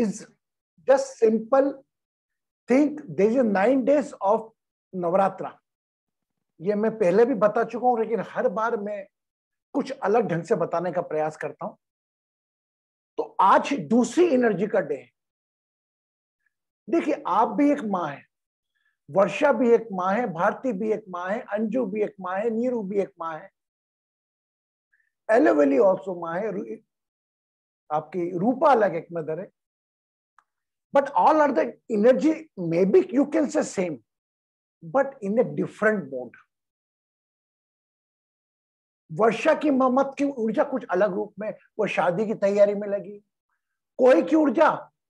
is just simple. Think there is 9 days of Navratra. ये मैं पहले भी बता चुका हूं, लेकिन हर बार मैं कुछ अलग ढंग से बताने का प्रयास करता हूं. तो आज दूसरी एनर्जी का डे है. देखिए, आप भी एक माँ है, वर्षा भी एक माँ है, भारती भी एक माँ है, अंजू भी एक माँ है, नीरू भी एक माँ है, एलोवेली ऑल्सो माँ है, आपकी रूपा अलग एक मदर है. But all are the energy, may be you can say same, but in a different mode. वर्षा की ममत की ऊर्जा कुछ अलग रूप में, वो शादी की तैयारी में लगी. कोई की ऊर्जा,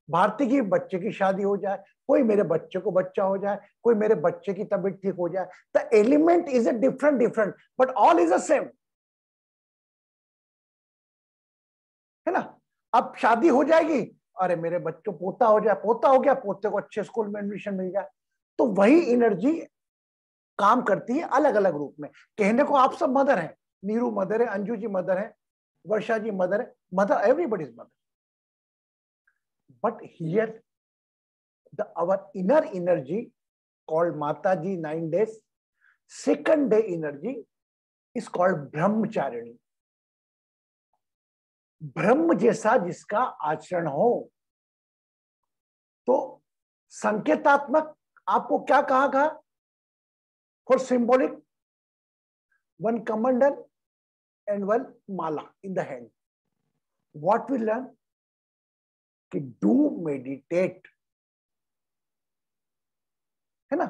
भारती की बच्चे की शादी हो जाए, कोई मेरे बच्चे को बच्चा हो जाए, कोई मेरे बच्चे की तबीयत ठीक हो जाए. The element is a different but all is the same, है ना. अब शादी हो जाएगी, अरे मेरे बच्चों पोता हो जाए, पोता हो गया, पोते को अच्छे स्कूल में एडमिशन मिल जाए. तो वही एनर्जी काम करती है अलग अलग रूप में. कहने को आप सब मदर हैं, नीरू मदर है, अंजू जी मदर है, वर्षा जी मदर है, mother, everybody is mother. But here our inner energy called Mataji 9 days, second day energy is called Brahmacharini. ब्रह्म जैसा जिसका आचरण हो. तो संकेतात्मक आपको क्या कहा? फॉर सिंबॉलिक, वन कमंडल and one mala in the hand. What we learn? कि do meditate, है ना.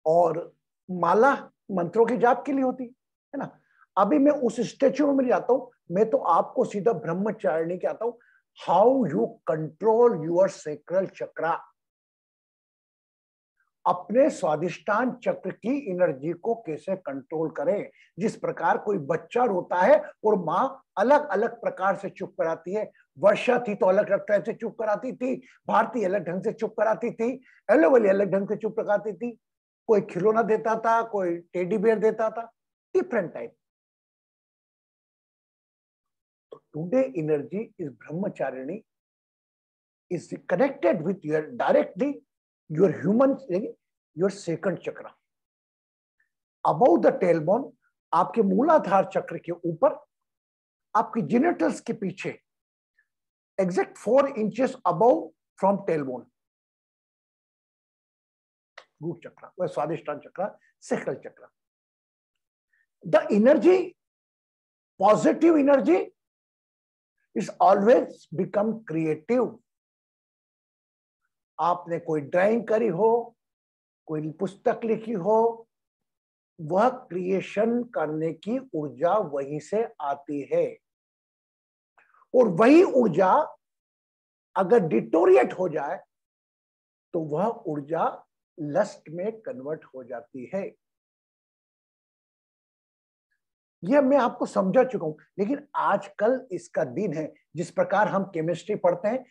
और माला मंत्रों के जाप के लिए होती है ना. अभी मैं उस स्टेचू में जाता हूं, मैं तो आपको सीधा ब्रह्मचारिणी के आता हूं. How you control your sacral chakra. अपने स्वादिष्टान चक्र की एनर्जी को कैसे कंट्रोल करें. जिस प्रकार कोई बच्चा रोता है और माँ अलग अलग प्रकार से चुप कराती है. वर्षा थी तो अलग तरह से चुप कराती थी, भारती अलग ढंग से चुप कराती थी, एलोवेली अलग ढंग से चुप कराती थी. कोई खिलौना देता था, कोई टेडी बेयर देता था, डिफरेंट टाइप. तो today energy is Brahmacharini, is connected with your directly your human, your second chakra above the tailbone, आपके मूलाधार चक्र के ऊपर, आपकी जेनिटल्स के पीछे, exact 4 inches above from tailbone, root chakra, वह Swadhisthana chakra, sacral chakra. The energy, positive energy is always become creative. आपने कोई ड्राइंग करी हो, कोई पुस्तक लिखी हो, वह क्रिएशन करने की ऊर्जा वहीं से आती है. और वही ऊर्जा अगर डिटोरिएट हो जाए तो वह ऊर्जा लस्ट में कन्वर्ट हो जाती है. यह मैं आपको समझा चुका हूं, लेकिन आजकल इसका दिन है. जिस प्रकार हम केमिस्ट्री पढ़ते हैं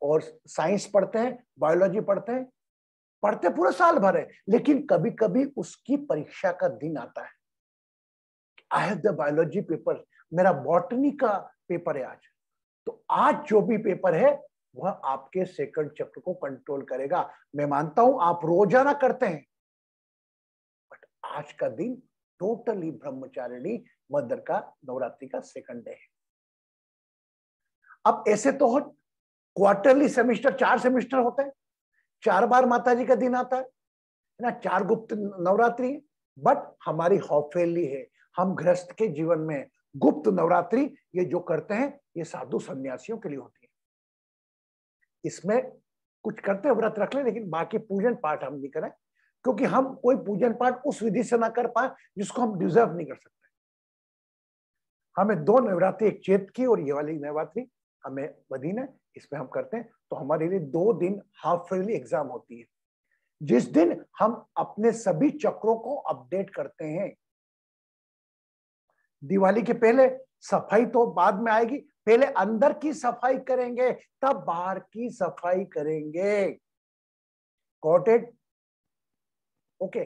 और साइंस पढ़ते हैं, बायोलॉजी पढ़ते पूरे साल भर है, लेकिन कभी कभी उसकी परीक्षा का दिन आता है. I have the biology paper, मेरा बॉटनी का पेपर है आज. तो आज जो भी पेपर है वह आपके सेकंड चक्र को कंट्रोल करेगा. मैं मानता हूं आप रोजाना करते हैं, बट आज का दिन टोटली ब्रह्मचारिणी मदर का नवरात्रि का सेकंड डे है. अब ऐसे तो क्वार्टरली सेमेस्टर, 4 सेमेस्टर होते हैं, 4 बार माता जी का दिन आता है ना, 4 गुप्त नवरात्रि. बट हमारी हॉफेली है, हम गृहस्थ के जीवन में गुप्त नवरात्रि ये जो करते हैं ये साधु सन्यासियों के लिए होती है. इसमें कुछ करते हैं, व्रत रख ले, लेकिन बाकी पूजन पाठ हम नहीं करें, क्योंकि हम कोई पूजन पाठ उस विधि से ना कर पाए जिसको हम डिजर्व नहीं कर सकते. हमें 2 नवरात्रि, एक चैत की और ये वाली नवरात्रि हमें बदीन है, इसमें हम करते हैं. तो हमारे लिए 2 दिन हाफ ईयरली एग्जाम होती है, जिस दिन हम अपने सभी चक्रों को अपडेट करते हैं. दिवाली के पहले सफाई तो बाद में आएगी, पहले अंदर की सफाई करेंगे, तब बाहर की सफाई करेंगे. Got it? ओके.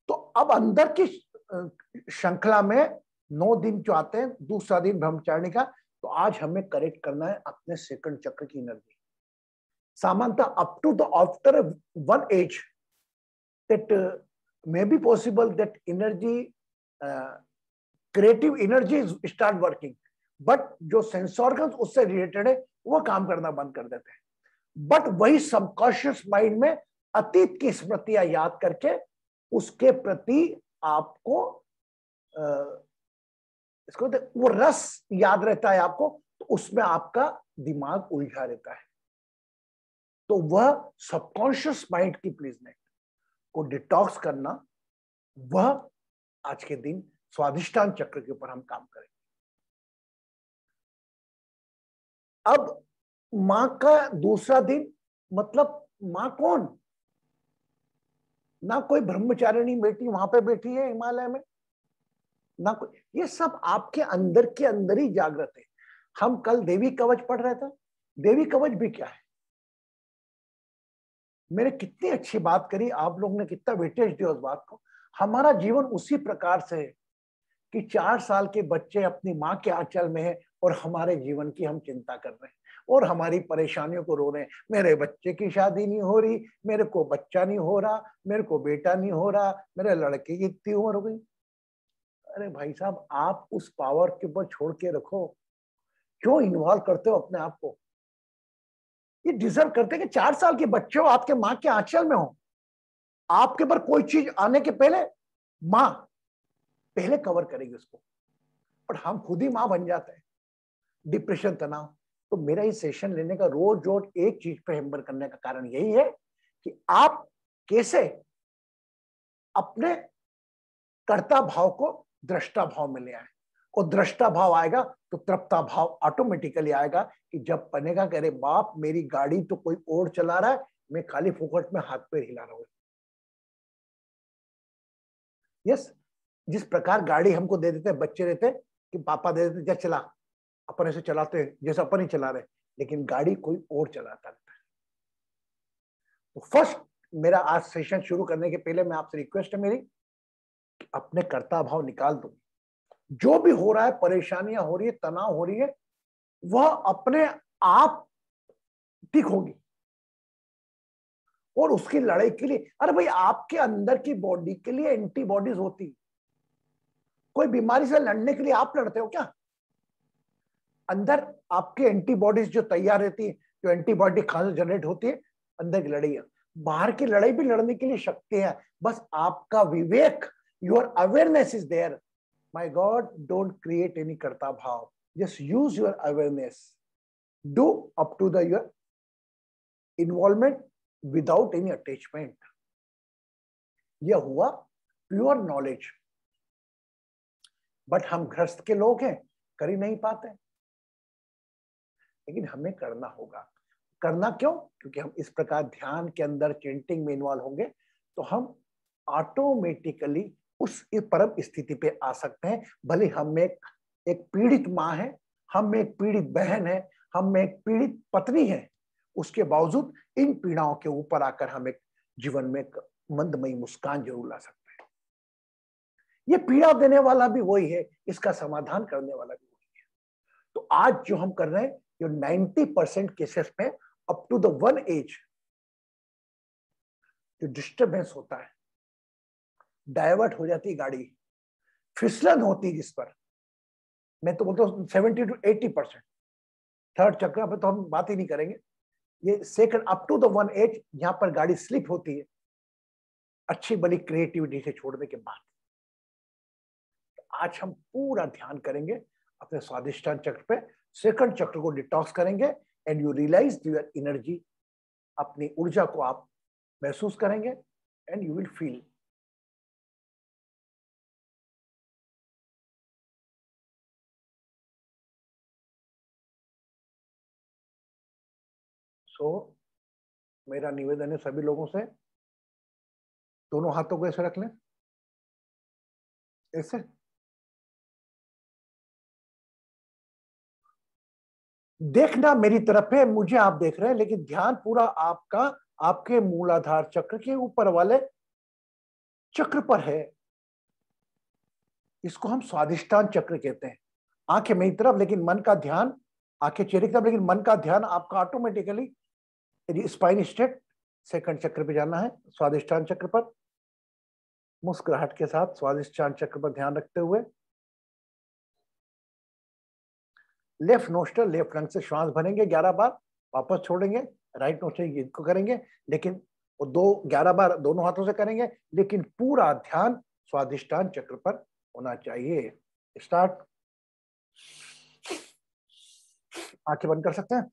तो अब अंदर की श्रृंखला में 9 दिन जो आते हैं, दूसरा दिन ब्रह्मचारिणी का. तो आज हमें करेक्ट करना है अपने सेकंड चक्र की एनर्जी. सामान्यतः up to the after one age that may be possible that energy creative energies start working, but जो सेंस ऑर्गन्स उससे रिलेटेड है वो काम करना बंद कर देते हैं. बट वही सबकॉन्शियस माइंड में अतीत की स्मृतियां याद करके उसके प्रति आपको इसको वो रस याद रहता है आपको, तो उसमें आपका दिमाग उलझा रहता है. तो वह सबकॉन्शियस माइंड की प्लीजमेंट को डिटॉक्स करना, वह आज के दिन स्वादिष्टान चक्र के ऊपर हम काम करेंगे. अब मां का दूसरा दिन, मतलब मां कौन? ना कोई ब्रह्मचारिणी बेटी वहां पे बैठी है हिमालय में, ना कोई, ये सब आपके अंदर के अंदर ही जागृत है. हम कल देवी कवच पढ़ रहे थे. देवी कवच भी क्या है? मैंने कितनी अच्छी बात करी, आप लोग ने कितना वेटेज दिया उस बात को. हमारा जीवन उसी प्रकार से है कि 4 साल के बच्चे अपनी माँ के आंचल में है और हमारे जीवन की हम चिंता कर रहे हैं और हमारी परेशानियों को रो रहे हैं. मेरे बच्चे की शादी नहीं हो रही, मेरे को बच्चा नहीं हो रहा, मेरे को बेटा नहीं हो रहा, मेरे लड़के की इतनी उम्र हो गई. अरे भाई साहब, आप उस पावर के ऊपर छोड़ के रखो. क्यों इन्वॉल्व करते हो अपने आप को? ये डिजर्व करते हैं कि 4 साल के बच्चे हो, आपके माँ के आंचल में हो, आपके पर कोई चीज आने के पहले माँ पहले कवर करेगी उसको, पर हम खुद ही माँ बन जाते हैं. डिप्रेशन, तनाव. तो मेरा ये सेशन लेने का रोज रोज एक चीज पे हैम्बर करने का कारण यही है कि आप कैसे अपने कर्ता भाव को दृष्टा भाव में ले आए. और दृष्टा भाव आएगा तो तृप्ता भाव ऑटोमेटिकली आएगा कि जब बनेगा कि अरे बाप, मेरी गाड़ी तो कोई और चला रहा है, मैं खाली फोकट में हाथ पैर हिला रहा हूं. यस, जिस प्रकार गाड़ी हमको दे देते हैं, बच्चे देते हैं कि पापा दे देते, जा चला, अपन ऐसे चलाते हैं जैसे अपन ही चला रहे, लेकिन गाड़ी कोई और चलाता रहता है. तो फर्स्ट, मेरा आज सेशन शुरू करने के पहले मैं आपसे रिक्वेस्ट है मेरी कि अपने कर्ता भाव निकाल दो. जो भी हो रहा है, परेशानियां हो रही है, तनाव हो रही है, वह अपने आप ठीक होगी. और उसकी लड़ाई के लिए, अरे भाई, आपके अंदर की बॉडी के लिए एंटीबॉडीज होती. कोई बीमारी से लड़ने के लिए आप लड़ते हो क्या? अंदर आपके एंटीबॉडीज जो तैयार रहती है, जो एंटीबॉडी खास जनरेट होती है, अंदर की लड़ाई है. बाहर की लड़ाई भी लड़ने के लिए शक्ति है, बस आपका विवेक, your awareness is there. My God, don't create any karta bhav. Just use your awareness. Do up to the your involvement without any attachment. यह हुआ प्योर नॉलेज. बट हम गृहस्थ के लोग हैं, कर ही नहीं पाते, लेकिन हमें करना होगा. करना क्यों? क्योंकि हम इस प्रकार ध्यान के अंदर चेंटिंग में इन्वॉल्व होंगे तो हम ऑटोमेटिकली उस परम स्थिति पे आ सकते हैं. भले हम में एक पीड़ित माँ है, हम में एक पीड़ित बहन है, हम में एक पीड़ित पत्नी है, उसके बावजूद इन पीड़ाओं के ऊपर आकर हम एक जीवन में एक मंदमयी मुस्कान जरूर ला सकते हैं. ये पीड़ा देने वाला भी वही है, इसका समाधान करने वाला भी वही है. तो आज जो हम कर रहे हैं, जो 90% केसेस में up to the one age जो डिस्टर्बेंस होता है, डाइवर्ट हो जाती गाड़ी, फिसलन होती जिस पर, मैं तो बोलता हूँ 70 to 80%. थर्ड चक्र पे तो हम बात ही नहीं करेंगे. ये second up to the one age, यहां पर गाड़ी स्लिप होती है अच्छी बड़ी क्रिएटिविटी से छोड़ने के बाद. आज हम पूरा ध्यान करेंगे अपने स्वादिष्टान चक्र पे. सेकंड चक्र को डिटॉक्स करेंगे and you realise your energy. अपनी ऊर्जा को आप महसूस करेंगे and you will feel. So मेरा निवेदन है सभी लोगों से, दोनों हाथों को ऐसे रख लें, ऐसे. देखना मेरी तरफ है, मुझे आप देख रहे हैं, लेकिन ध्यान पूरा आपका आपके मूलाधार चक्र के ऊपर वाले चक्र पर है. इसको हम स्वादिष्टान चक्र कहते हैं. आंखें मेरी तरफ, लेकिन मन का ध्यान, आंखें चेहरे की तरफ, लेकिन मन का ध्यान आपका ऑटोमेटिकली स्पाइन स्टेट सेकंड चक्र पे जाना है, स्वादिष्टान चक्र पर। मुस्कुराहट के साथ स्वादिष्टान चक्र पर ध्यान रखते हुए लेफ्ट नोस्ट्रल लेफ्ट लंग से श्वास भरेंगे 11 बार, वापस छोड़ेंगे, राइट नोस्ट्रल को करेंगे, लेकिन वो 11 बार दोनों हाथों से करेंगे, लेकिन पूरा ध्यान स्वादिष्टान चक्र पर होना चाहिए। स्टार्ट। आंखें बंद कर सकते हैं।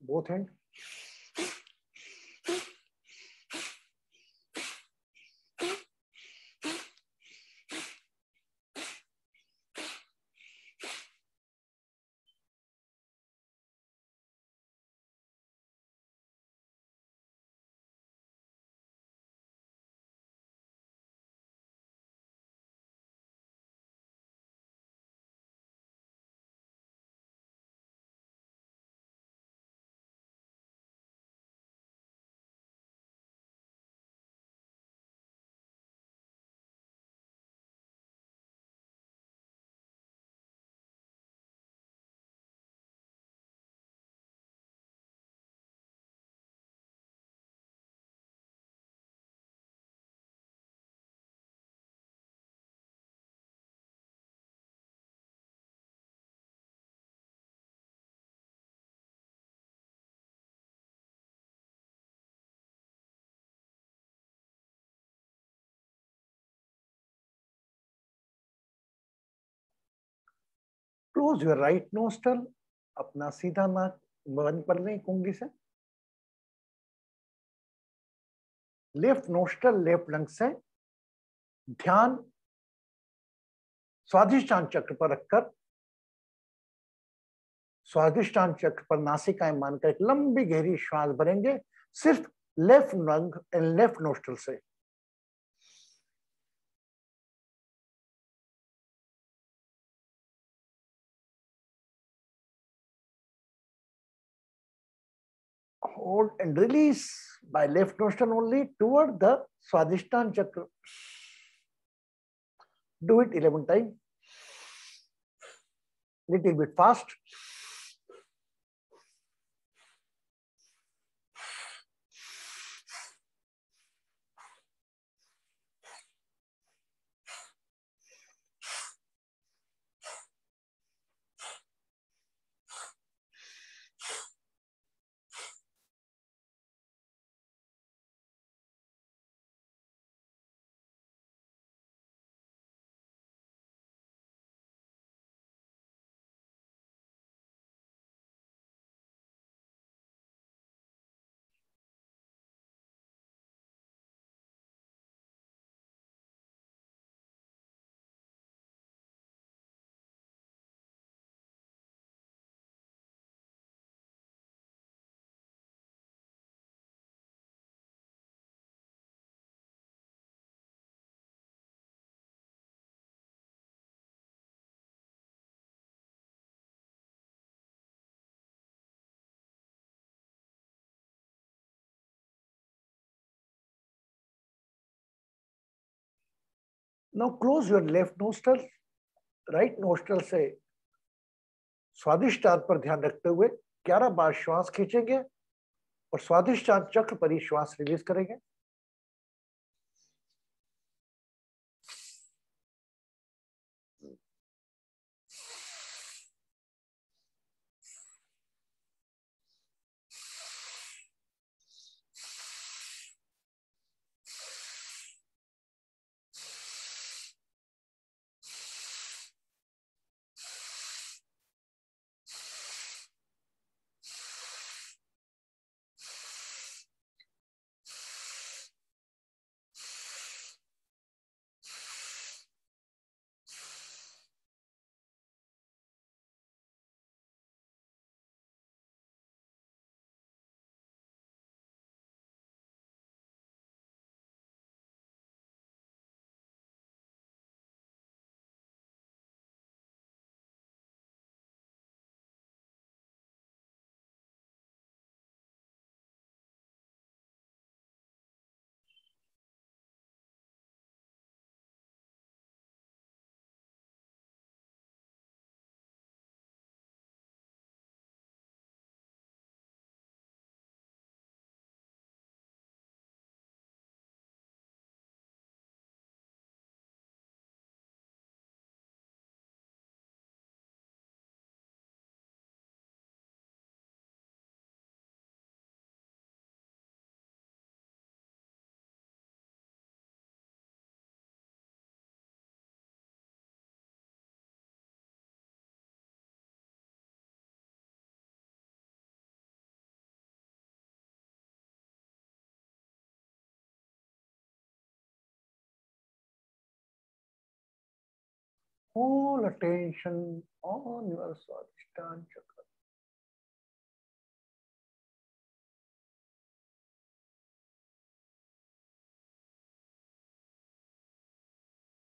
Both hand. Close your right nostril, अपना सीधा नाक बंद कर लें कुंगी से। लेफ्ट नोस्ट्रल लेफ्ट लंग से ध्यान स्वादिष्टान चक्र पर रखकर स्वादिष्टान चक्र पर नासिकाएं मानकर एक लंबी गहरी श्वास भरेंगे, सिर्फ left lung and left nostril से। Hold and release by left nostril only toward the Swadhisthana chakra. Do it 11 times. Little bit fast. Now close your left nostril, right nostril से स्वादिष्टान पर ध्यान रखते हुए 11 बार श्वास खींचेंगे और स्वादिष्टान चक्र पर ही श्वास रिलीज करेंगे। All attention on your Swadhisthana chakra.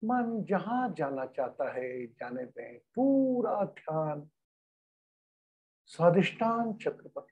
मन जहां जाना चाहता है जाने दें, पूरा ध्यान स्वादिष्टान चक्र पर।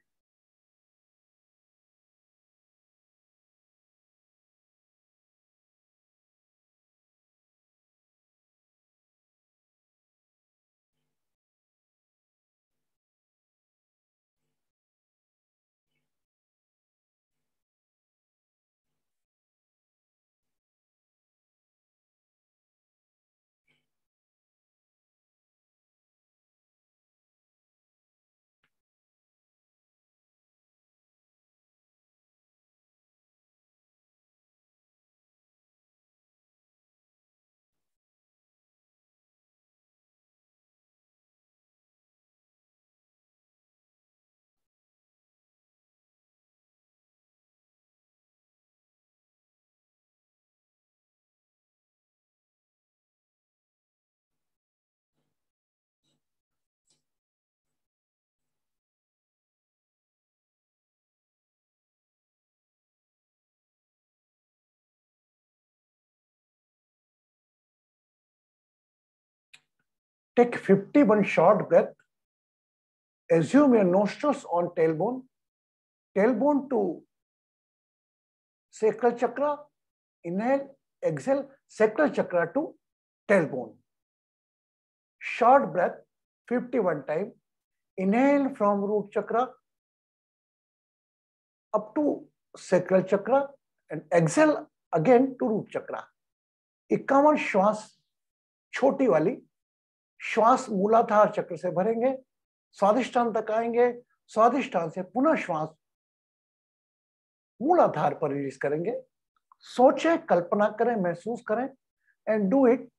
Take 51 short breath. Assume your nostrils on tailbone to sacral chakra. Inhale, exhale, sacral chakra to tailbone. Short breath, 51 times. Inhale from root chakra up to sacral chakra and exhale again to root chakra. 51 श्वास छोटी वाली श्वास मूलाधार चक्र से भरेंगे, स्वादिष्टान तक आएंगे, स्वादिष्टान से पुनः श्वास मूलाधार पर रिलीज करेंगे। सोचें, कल्पना करें, महसूस करें एंड डू इट।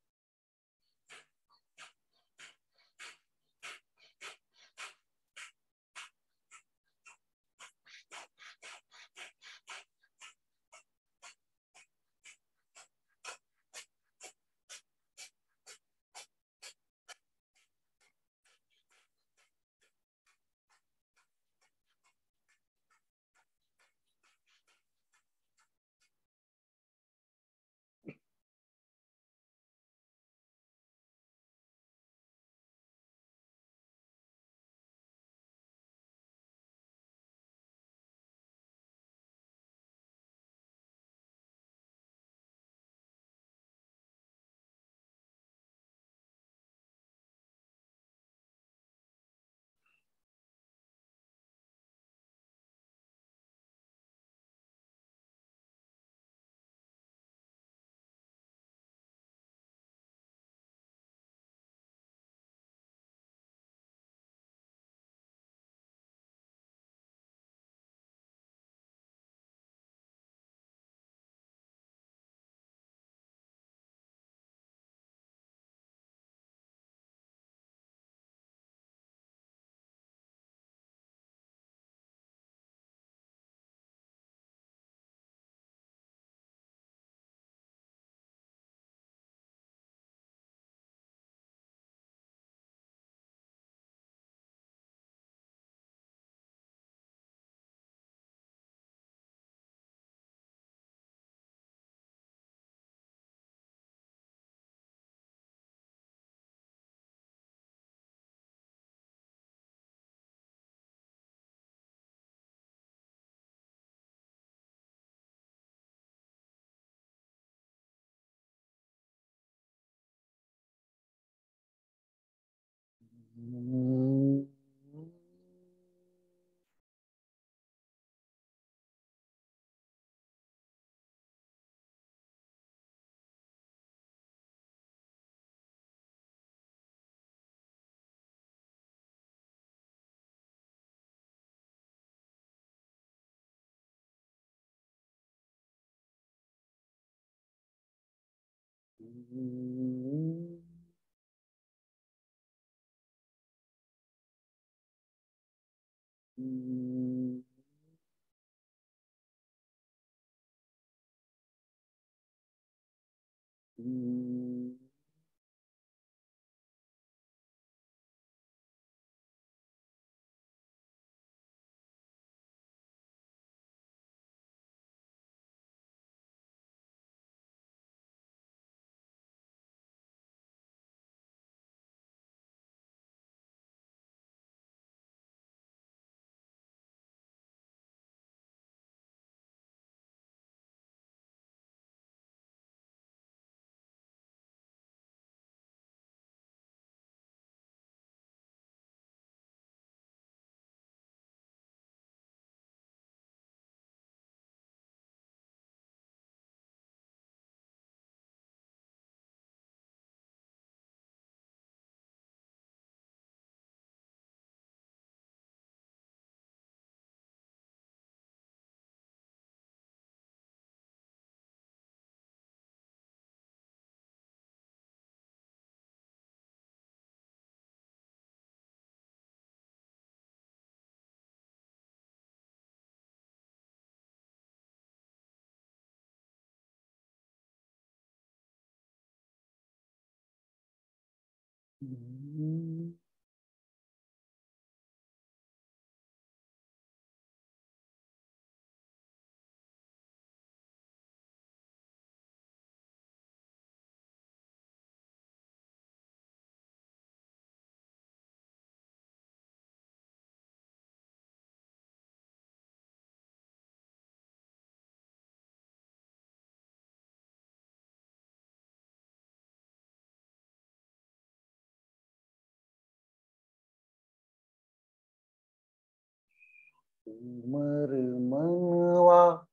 सुमर मनवा,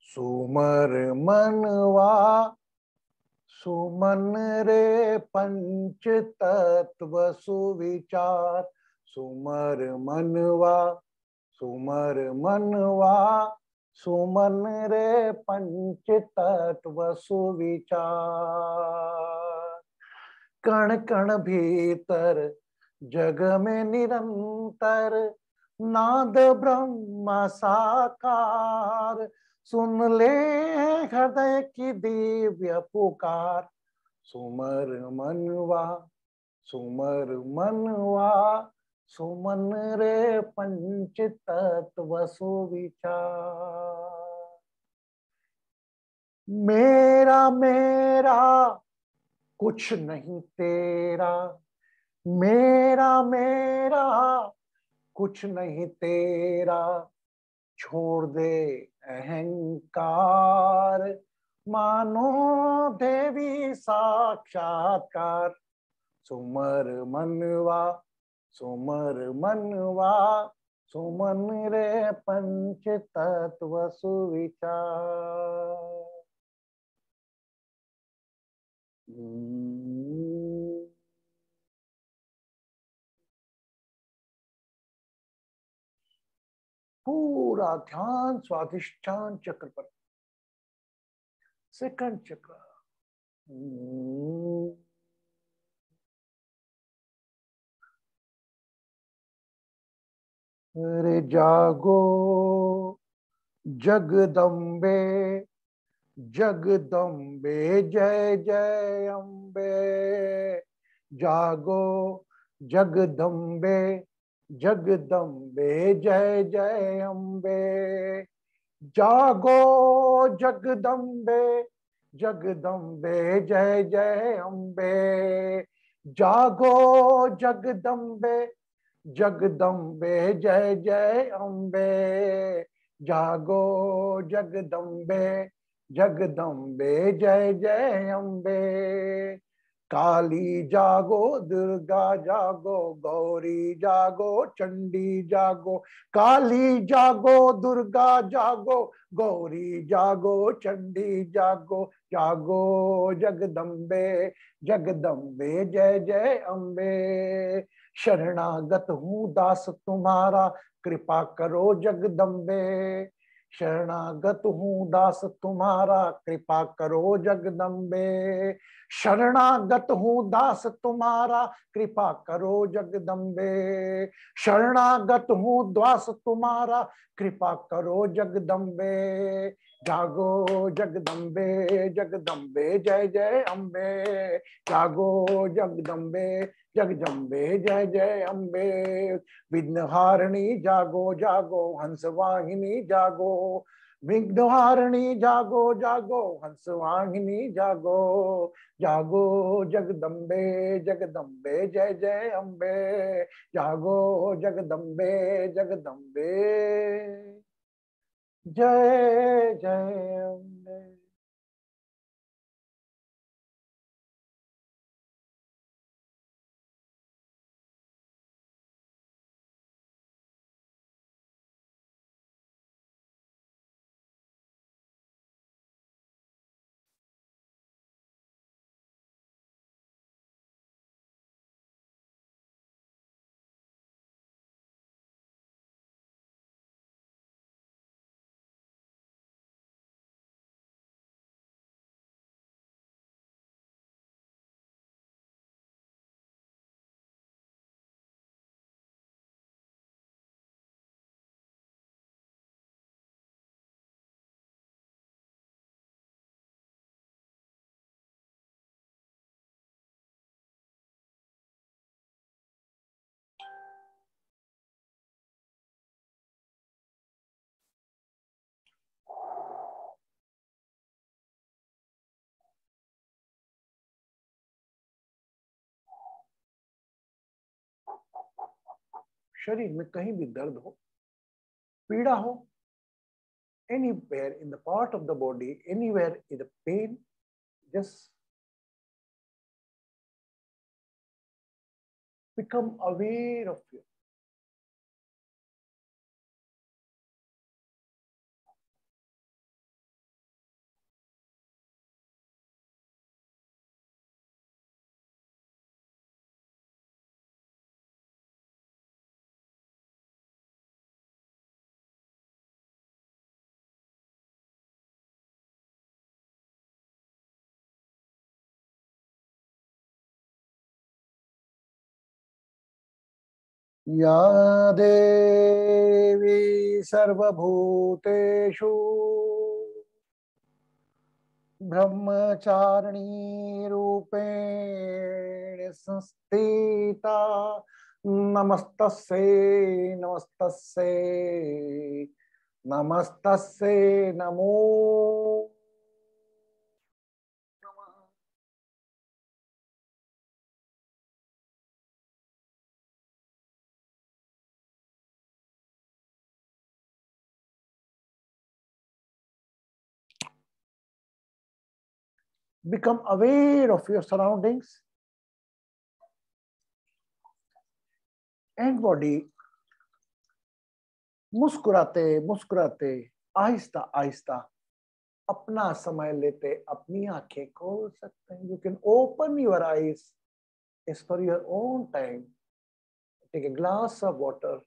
सुमर मनवा, सुमन रे पंच तत्व सुविचार। सुमर मनवा, सुमर मनवा, सुमन रे पंच तत्व सुविचार। कण कण भीतर जग में निरंतर नाद ब्रह्म साकार। सुन ले हृदय की दिव्य पुकार। सुमर मनवा, सुमर मनवा, सुमन रे पंच तत्व सुविचार। मेरा मेरा कुछ नहीं तेरा, मेरा मेरा कुछ नहीं तेरा। छोड़ दे अहंकार, मानो देवी साक्षात्कार। सुमर मनवा, सुमर मनवा, सुमन रे पंच तत्व सुविचार। पूरा ध्यान स्वाधिष्ठान चक्र पर, सेकंड चक्र। अरे जागो जगदम्बे, जगदम्बे जय जय अम्बे। जागो जगदम्बे, जगदम्बे जय जय अम्बे। जागो जगदम्बे, जगदम्बे जय जय अम्बे। जागो जगदम्बे, जगदम्बे जय जय अम्बे। जागो जगदम्बे, जगदम्बे जय जय अम्बे। काली जागो, दुर्गा जागो, गौरी जागो, चंडी जागो। काली जागो, दुर्गा जागो, गौरी जागो, चंडी जागो। जागो जगदम्बे, जगदम्बे जय जय अम्बे। शरणागत हूँ दास तुम्हारा, कृपा करो जगदम्बे। शरणागत हूँ दास तुम्हारा, कृपा करो जगदम्बे। शरणागत हूँ दास तुम्हारा, कृपा करो जगदम्बे। शरणागत हूँ दास तुम्हारा, कृपा करो जगदम्बे। जागो जगदम्बे, जगदम्बे जय जय अम्बे। जागो जगदम्बे, जगदम्बे जय जय अम्बे। विघ्नहारिणी जागो जागो, हंसवाहिनी जागो। विघ्नहारिणी जागो जागो, हंसवाहिनी जागो। जागो जगदम्बे, जगदम्बे जय जय अम्बे। जागो जगदम्बे, जगदम्बे जय जय अम्बे। शरीर में कहीं भी दर्द हो, पीड़ा हो, anywhere in the part of the body, anywhere in the pain, just become aware of it. या देवी सर्वभूतेषु ब्रह्मचारिणी रूपेण संस्थिता नमस्तस्यै नमस्तस्यै नमस्तस्यै नमो नमः। Become aware of your surroundings and body. मुस्कुराते मुस्कुराते आहिस्ता आहिस्ता अपना समय लेते अपनी आंखें खोल सकते हैं. You can open your eyes. It's for your own time. Take a glass of water.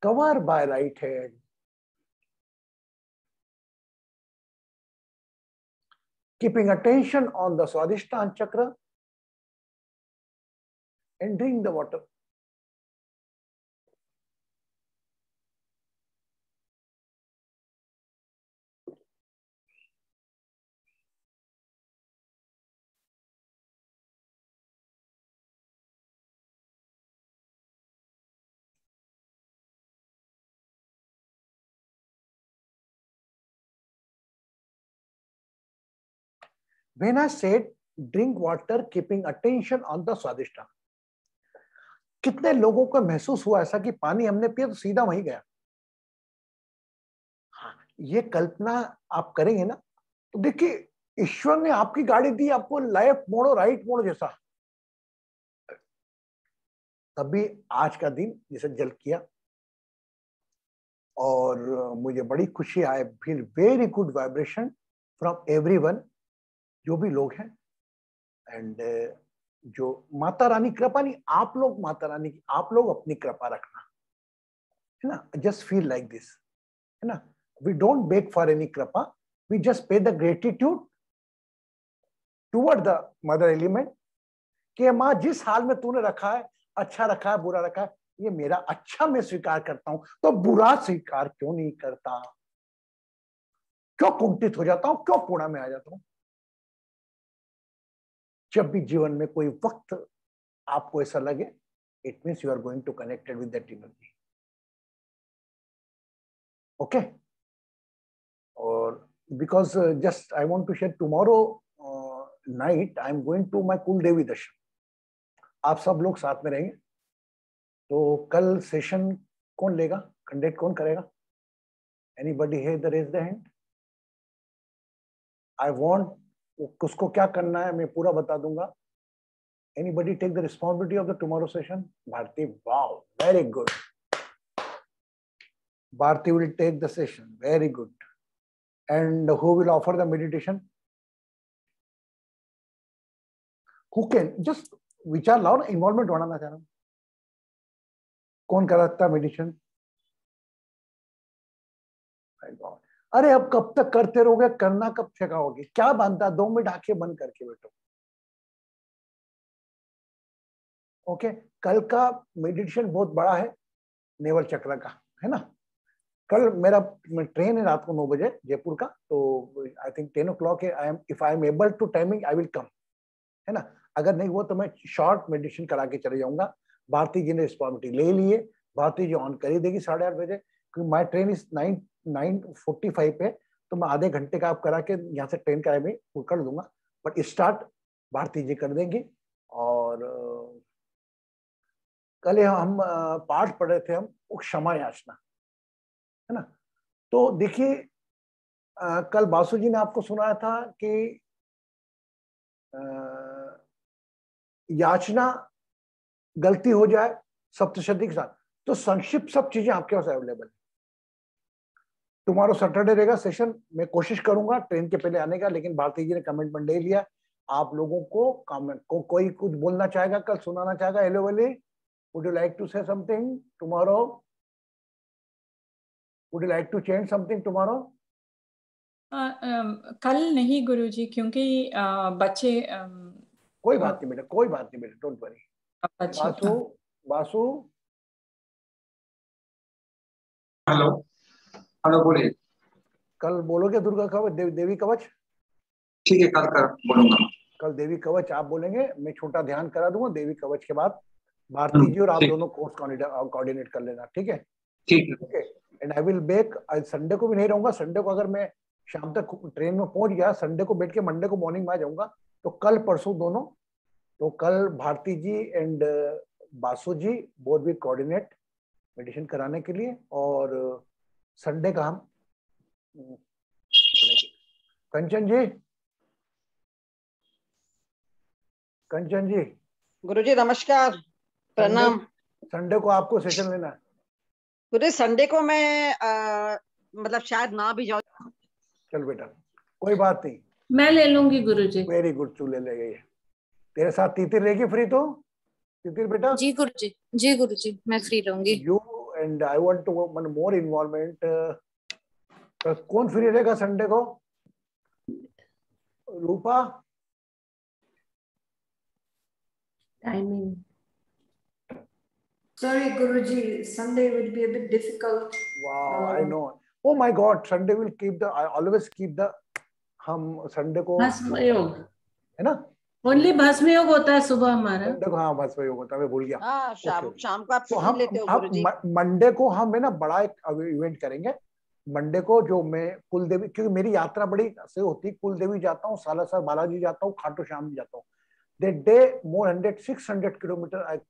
Cover by right hand. Keeping attention on the Swadhisthana chakra and drink the water. When I said drink water, keeping attention on the Swadhisthana, कितने लोगों को महसूस हुआ ऐसा कि पानी हमने पिया तो सीधा वहीं गया? हाँ, ये कल्पना आप करेंगे ना तो देखिए ईश्वर ने आपकी गाड़ी दी आपको लेफ्ट मोड़ो राइट मोड़ो जैसा, तभी आज का दिन जैसे जल किया और मुझे बड़ी खुशी आए. फिर very good vibration from everyone, जो भी लोग हैं. एंड जो माता रानी कृपा नहीं, आप लोग माता रानी की, आप लोग अपनी कृपा रखना है ना. जस्ट फील लाइक दिस है ना. We don't beg for any kripa, we just pay the gratitude toward the mother element कि माँ जिस हाल में तूने रखा है, अच्छा रखा है बुरा रखा है, ये मेरा अच्छा मैं स्वीकार करता हूं, तो बुरा स्वीकार क्यों नहीं करता? क्यों कुंठित हो जाता हूं, क्यों पूर्णा में आ जाता हूं? जब भी जीवन में कोई वक्त आपको ऐसा लगे, it means you are going to connected with that energy. Okay. और because just I want to share tomorrow night I am going to my kul devi दर्शन. आप सब लोग साथ में रहेंगे, तो कल सेशन कौन लेगा, कंडक्ट कौन करेगा? Anybody here the raise the hand. I want, उसको क्या करना है मैं पूरा बता दूंगा. Anybody take the responsibility of the tomorrow session? Bharti, wow, very good. Bharti will take the session. Very good. And who will offer the meditation? Who can? Just विचार लाओ ना, इन्वॉल्वमेंट बढ़ाना चाह रहा हूं. कौन कराता है मेडिटेशन? अरे अब कब तक करते रहोगे, करना कब सिखाओगे? क्या बनता? 2 मिनट आंखें बंद करके बैठो. ओके. कल का मेडिटेशन बहुत बड़ा है, नेवल चक्र का है ना. कल मेरा ट्रेन है रात को 9 बजे जयपुर का, तो आई थिंक 10 o'clock है. I am, if I am able to timing I will come, है ना. अगर नहीं हुआ तो मैं शॉर्ट मेडिटेशन करा के चले जाऊंगा. भारती जी ने रिस्पॉन्सिबिलिटी ले ली है, भारती जी ऑन कर ही देगी 8:30 बजे, क्योंकि माई ट्रेन इज 9:45 पे. तो मैं आधे घंटे का आप करा के यहाँ से ट्रेन का मैं कर दूंगा, बट स्टार्ट भारती जी कर देंगे। और कल हम पाठ पढ़ रहे थे हम वो क्षमा याचना, है ना। तो देखिए कल बासु जी ने आपको सुनाया था कि याचना गलती हो जाए सप्तशती के साथ, तो संक्षिप्त सब चीजें आपके पास अवेलेबल है। तुम्हारा सैटरडे रहेगा सेशन, मैं कोशिश करूंगा ट्रेन के पहले आने का, लेकिन भारती जी ने कमिटमेंट ले लिया। आप लोगों को कमेंट को कोई कुछ बोलना चाहेगा, कल सुनाना चाहेगा, hello Wali, would you like to say something tomorrow, would you like to change something tomorrow? कल नहीं गुरुजी, क्योंकि बच्चे कोई बात नहीं बेटा, कोई बात नहीं बेटा, don't worry. Basu, Basu, hello hello बोलिए। कल बोलोगे दुर्गा कवच, देवी कवच? ठीक है, कल कर बोलूंगा। कल देवी कवच आप बोलेंगे, मैं छोटा ध्यान करा दूंगा। देवी कवच के बाद भारती जी और आप दोनों कोर्स कोऑर्डिनेट कर लेना, ठीक है? ठीक है। And I will back, Sunday को भी नहीं रहूंगा। संडे को अगर मैं शाम तक ट्रेन में पहुंच गया, संडे को बैठ के मंडे को मॉर्निंग में आ जाऊंगा। तो कल परसों दोनों, तो कल भारती जी एंड बासु जी बोथ भी कोऑर्डिनेट मेडिटेशन कराने के लिए, और संडे का हम कंचन जी, कंचन जी। गुरुजी नमस्कार, प्रणाम। संडे को आपको सेशन लेना है। गुरुजी संडे को मैं मतलब शायद ना भी जाऊं। चल बेटा कोई बात नहीं, मैं ले लूंगी गुरुजी। वेरी गुड, तू ले लेगा। तेरे साथ तीतिर रहेगी फ्री तो? तीतिर बेटा? जी गुरुजी, जी गुरुजी, मैं फ्री रहूंगी। You and I want to one more involvement. कौन फ्री रहेगा संडे को? Rupa? Timing Sorry, Guruji, Sunday will be a bit difficult. Wow, I know. Oh my God, Sunday will keep the. I always keep the. हम Sunday को भस्म योग है ना, only भस्म योग होता है सुबह हमारा। संडे को, हाँ भस्म योग होता है, मैं भूल गया। हाँ, शाम को आप तो छुट्टी लेते हो गुरुजी। मंडे को हम है ना बड़ा एक इवेंट करेंगे। मंडे को जो मैं कुल देवी, क्योंकि मेरी यात्रा बड़ी से होती है, कुल देवी जाता हूँ, सालासर बालाजी जाता हूँ, खाटू श्याम जाता हूँ। दैट डे मोर 600 किलोमीटर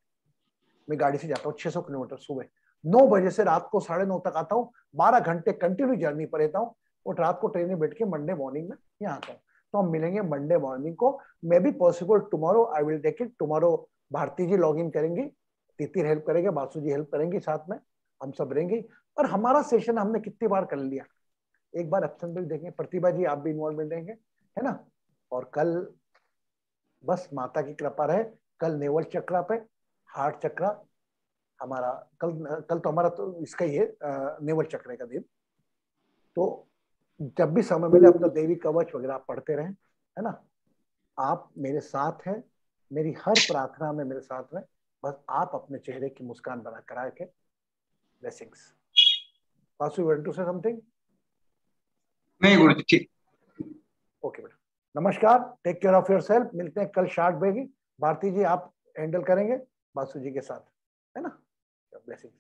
मैं गाड़ी से जाता हूँ, 600 किलोमीटर सुबह 9 बजे से रात को 9:30 तक आता हूँ। 12 घंटे कंटिन्यू जर्नी पर रहता हूँ, और रात को ट्रेन में बैठ के मंडे मॉर्निंग में यहाँ आता हूँ। तो हम मिलेंगे मंडे मॉर्निंग को, may be possible tomorrow, I will take it tomorrow. Bharti ji log in करेंगी, तितिर हेल्प करेंगे, बासु जी हेल्प करेंगी, साथ में हम सब रहेंगे। और हमारा सेशन हमने कितनी बार कर लिया, एक बार एब्सेंट भी देखेंगे। प्रतिभा जी आप भी इन्वॉल्वमेंट रहेंगे, है ना। और कल बस माता की कृपा रहे, कल नेवल चक्रा पे, हार्ट चक्रा हमारा कल तो हमारा तो इसका ही है नेवल चक्र का दिन। तो जब भी समय मिले अपना देवी कवच वगैरह आप पढ़ते रहें, है ना। आप मेरे साथ हैं, मेरी हर प्रार्थना में मेरे साथ में, बस आप अपने चेहरे की मुस्कान बना करा के। Blessings. Vasu, you want to say something? नहीं गुरुजी, ठीक। ओके बेटा, नमस्कार, टेक केयर ऑफ योरसेल्फ। मिलते हैं कल 7 बजे। भारती जी आप हैंडल करेंगे बासु जी के साथ, है ना। ब्लेसिंग्स।